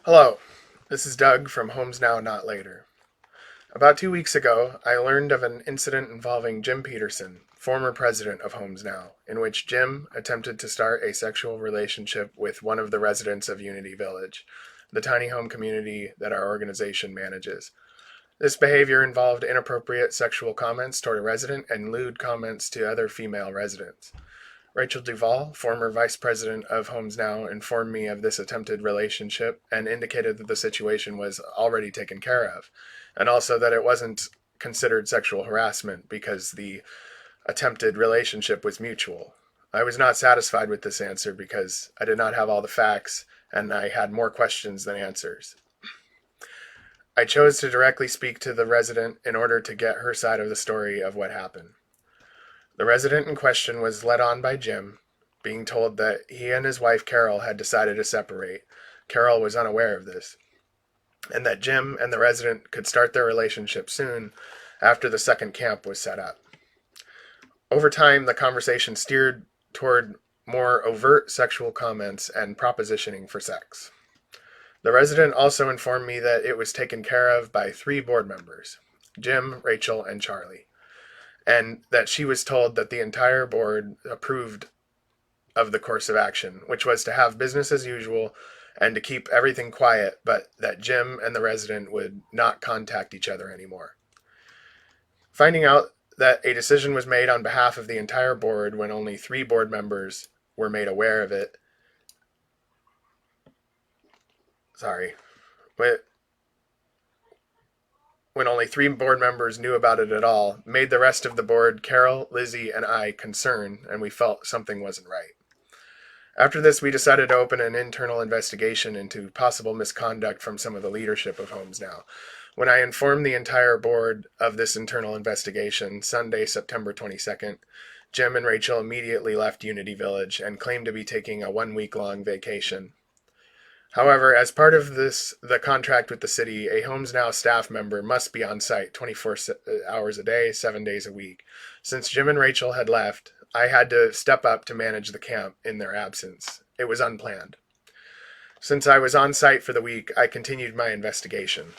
Hello, this is Doug from Homes Now, Not Later. About 2 weeks ago, I learned of an incident involving Jim Peterson, former president of Homes Now, in which Jim attempted to start a sexual relationship with one of the residents of Unity Village, the tiny home community that our organization manages. This behavior involved inappropriate sexual comments toward a resident and lewd comments to other female residents. Rachel Duvall, former Vice-President of HomesNOW, informed me of this attempted relationship and indicated that the situation was already taken care of, and also that it wasn't considered sexual harassment because the attempted relationship was mutual. I was not satisfied with this answer because I did not have all the facts and I had more questions than answers. I chose to directly speak to the resident in order to get her side of the story of what happened. The resident in question was led on by Jim, being told that he and his wife Carol had decided to separate. Carol was unaware of this, and that Jim and the resident could start their relationship soon after the second camp was set up. Over time, the conversation steered toward more overt sexual comments and propositioning for sex. The resident also informed me that it was taken care of by 3 board members, Jim, Rachel, and Charlie, and that she was told that the entire board approved of the course of action, which was to have business as usual and to keep everything quiet, but that Jim and the resident would not contact each other anymore. Finding out that a decision was made on behalf of the entire board when only 3 board members were made aware of it, when only 3 board members knew about it at all, made the rest of the board, Carol, Lizzie, and I, concerned, and we felt something wasn't right. After this, we decided to open an internal investigation into possible misconduct from some of the leadership of Homes Now. When I informed the entire board of this internal investigation, Sunday, September 22nd, Jim and Rachel immediately left Unity Village and claimed to be taking a 1-week-long vacation. However, as part of the contract with the city, a Homes Now staff member must be on site 24 hours a day, 7 days a week. Since Jim and Rachel had left, I had to step up to manage the camp in their absence. It was unplanned. Since I was on site for the week, I continued my investigation.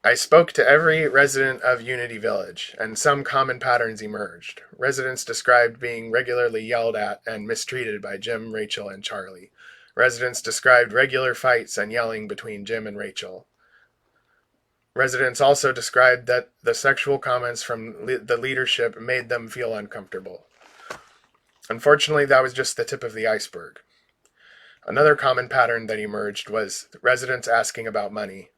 I spoke to every resident of Unity Village, and some common patterns emerged. Residents described being regularly yelled at and mistreated by Jim, Rachel, and Charlie. Residents described regular fights and yelling between Jim and Rachel. Residents also described that the sexual comments from the leadership made them feel uncomfortable. Unfortunately, that was just the tip of the iceberg. Another common pattern that emerged was residents asking about money.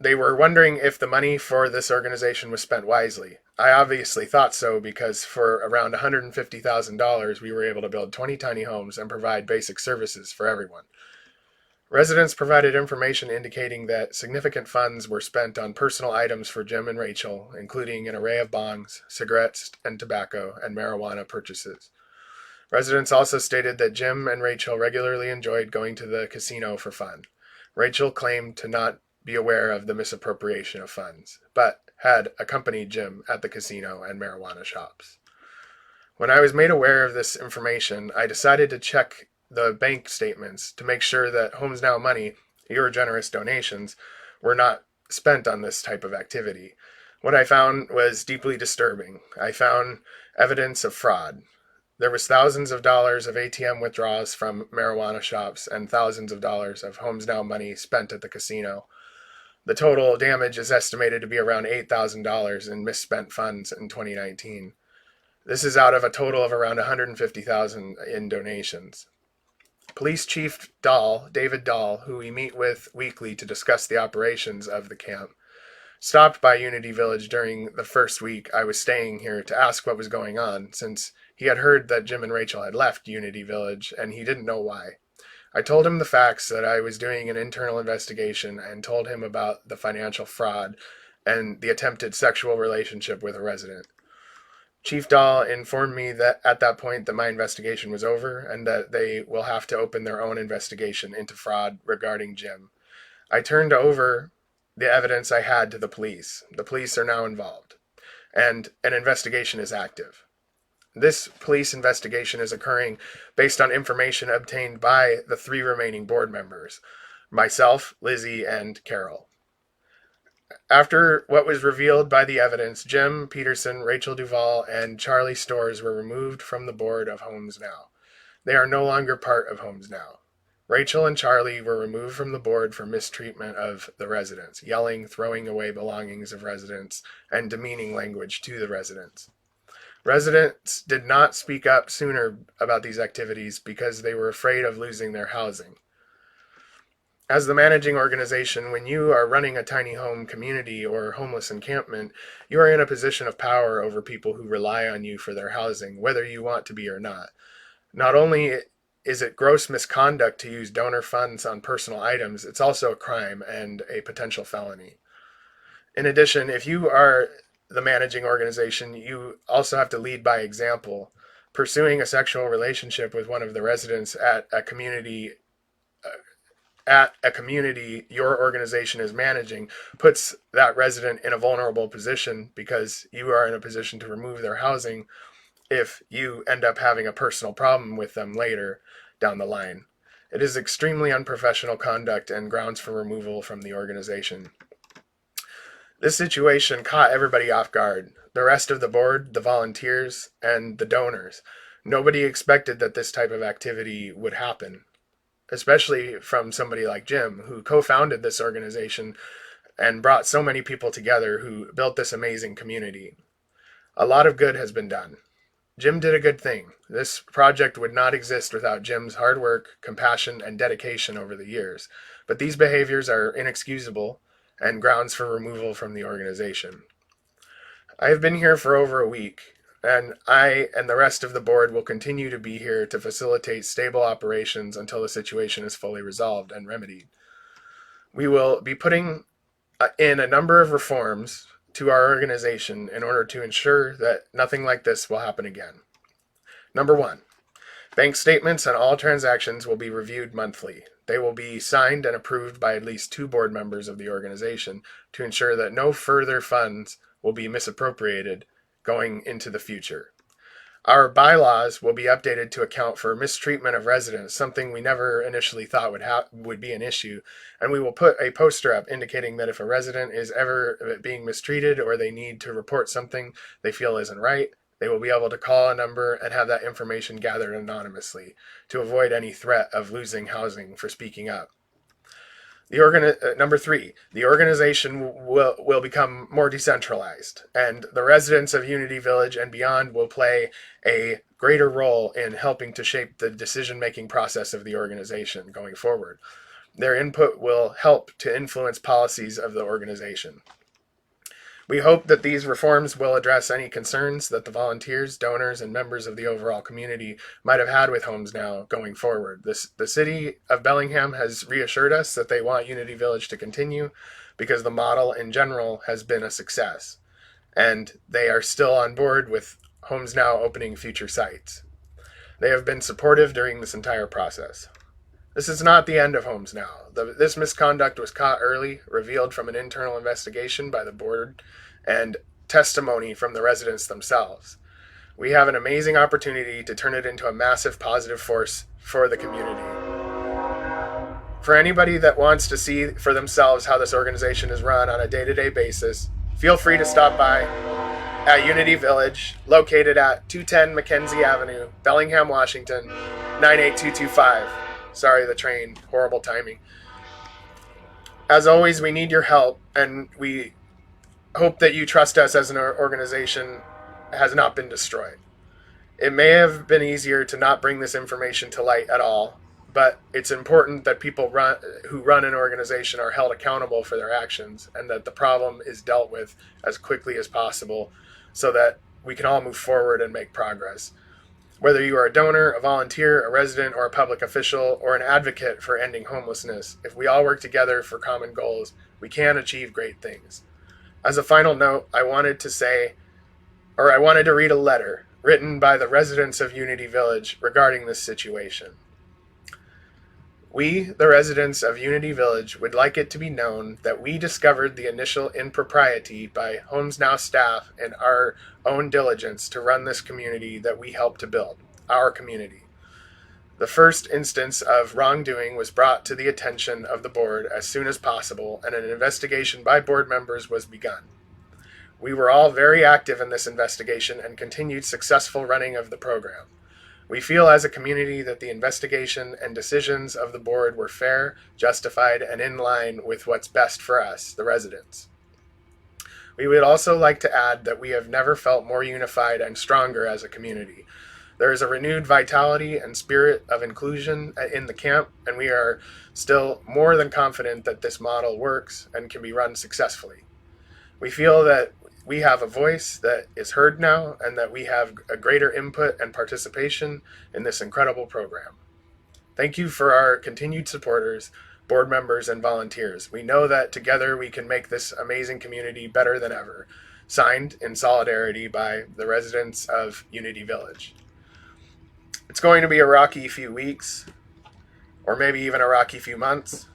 They were wondering if the money for this organization was spent wisely. I obviously thought so because for around $150,000, we were able to build 20 tiny homes and provide basic services for everyone. Residents provided information indicating that significant funds were spent on personal items for Jim and Rachel, including an array of bongs, cigarettes and tobacco, and marijuana purchases. Residents also stated that Jim and Rachel regularly enjoyed going to the casino for fun. Rachel claimed to not be aware of the misappropriation of funds, but had accompanied Jim at the casino and marijuana shops. When I was made aware of this information, I decided to check the bank statements to make sure that Homes Now money, your generous donations, were not spent on this type of activity. What I found was deeply disturbing. I found evidence of fraud. There was thousands of dollars of ATM withdrawals from marijuana shops and thousands of dollars of Homes Now money spent at the casino. The total damage is estimated to be around $8,000 in misspent funds in 2019. This is out of a total of around $150,000 in donations. Police Chief David Dahl, who we meet with weekly to discuss the operations of the camp, stopped by Unity Village during the first week I was staying here to ask what was going on, since he had heard that Jim and Rachel had left Unity Village and he didn't know why. I told him the facts, that I was doing an internal investigation, and told him about the financial fraud and the attempted sexual relationship with a resident. Chief Dahl informed me that at that point that my investigation was over and that they will have to open their own investigation into fraud regarding Jim. I turned over the evidence I had to the police. The police are now involved, and an investigation is active. This police investigation is occurring based on information obtained by the 3 remaining board members, myself, Lizzie, and Carol. After what was revealed by the evidence, Jim Peterson, Rachel Duvall, and Charlie Storrs were removed from the board of HomesNOW. They are no longer part of HomesNOW. Rachel and Charlie were removed from the board for mistreatment of the residents, yelling, throwing away belongings of residents, and demeaning language to the residents. Residents did not speak up sooner about these activities because they were afraid of losing their housing. As the managing organization, when you are running a tiny home community or homeless encampment, you are in a position of power over people who rely on you for their housing, whether you want to be or not. Not only is it gross misconduct to use donor funds on personal items, it's also a crime and a potential felony. In addition, if you are the managing organization, you also have to lead by example. Pursuing a sexual relationship with one of the residents at a community your organization is managing puts that resident in a vulnerable position because you are in a position to remove their housing if you end up having a personal problem with them later down the line. It is extremely unprofessional conduct and grounds for removal from the organization. This situation caught everybody off guard. The rest of the board, the volunteers, and the donors. Nobody expected that this type of activity would happen, especially from somebody like Jim, who co-founded this organization and brought so many people together who built this amazing community. A lot of good has been done. Jim did a good thing. This project would not exist without Jim's hard work, compassion, and dedication over the years. But these behaviors are inexcusable and grounds for removal from the organization. I have been here for over a week, and I and the rest of the board will continue to be here to facilitate stable operations until the situation is fully resolved and remedied. We will be putting in a number of reforms to our organization in order to ensure that nothing like this will happen again. Number 1, bank statements on all transactions will be reviewed monthly. They will be signed and approved by at least 2 board members of the organization to ensure that no further funds will be misappropriated going into the future. Our bylaws will be updated to account for mistreatment of residents, something we never initially thought would be an issue, and we will put a poster up indicating that if a resident is ever being mistreated or they need to report something they feel isn't right, they will be able to call a number and have that information gathered anonymously to avoid any threat of losing housing for speaking up. Number 3, the organization will become more decentralized, and the residents of Unity Village and beyond will play a greater role in helping to shape the decision-making process of the organization going forward. Their input will help to influence policies of the organization. We hope that these reforms will address any concerns that the volunteers, donors, and members of the overall community might have had with HomesNOW going forward. The city of Bellingham has reassured us that they want Unity Village to continue because the model in general has been a success, and they are still on board with HomesNOW opening future sites. They have been supportive during this entire process. This is not the end of HomesNOW. This misconduct was caught early, revealed from an internal investigation by the board, and testimony from the residents themselves. We have an amazing opportunity to turn it into a massive positive force for the community. For anybody that wants to see for themselves how this organization is run on a day-to-day basis, feel free to stop by at Unity Village, located at 210 Mackenzie Avenue, Bellingham, Washington, 98225. Sorry, the train. Horrible timing. As always, we need your help, and we hope that you trust us as an organization has not been destroyed. It may have been easier to not bring this information to light at all, but it's important that people who run an organization are held accountable for their actions and that the problem is dealt with as quickly as possible so that we can all move forward and make progress. Whether you are a donor, a volunteer, a resident, or a public official, or an advocate for ending homelessness, if we all work together for common goals, we can achieve great things. As a final note, I wanted to read a letter written by the residents of Unity Village regarding this situation. We, the residents of Unity Village, would like it to be known that we discovered the initial impropriety by HomesNOW staff in our own diligence to run this community that we helped to build, our community. The first instance of wrongdoing was brought to the attention of the board as soon as possible, and an investigation by board members was begun. We were all very active in this investigation and continued successful running of the program. We feel as a community that the investigation and decisions of the board were fair, justified, and in line with what's best for us, the residents. We would also like to add that we have never felt more unified and stronger as a community. There is a renewed vitality and spirit of inclusion in the camp, and we are still more than confident that this model works and can be run successfully. We feel that we have a voice that is heard now, and that we have a greater input and participation in this incredible program. Thank you for our continued supporters, board members, and volunteers. We know that together we can make this amazing community better than ever. Signed in solidarity by the residents of Unity Village. It's going to be a rocky few weeks, or maybe even a rocky few months,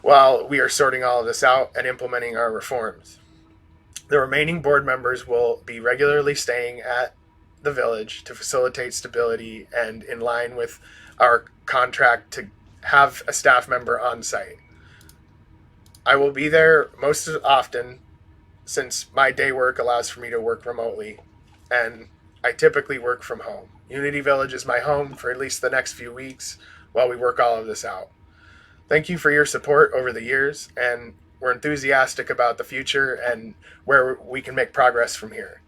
while we are sorting all of this out and implementing our reforms. The remaining board members will be regularly staying at the village to facilitate stability and in line with our contract to have a staff member on site. I will be there most often since my day work allows for me to work remotely, and I typically work from home. Unity Village is my home for at least the next few weeks while we work all of this out. Thank you for your support over the years, and we're enthusiastic about the future and where we can make progress from here.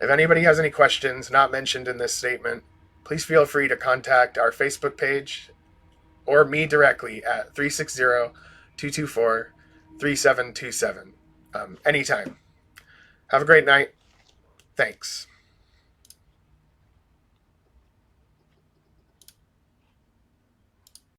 If anybody has any questions not mentioned in this statement, please feel free to contact our Facebook page or me directly at 360-224-3727 anytime. Have a great night. Thanks.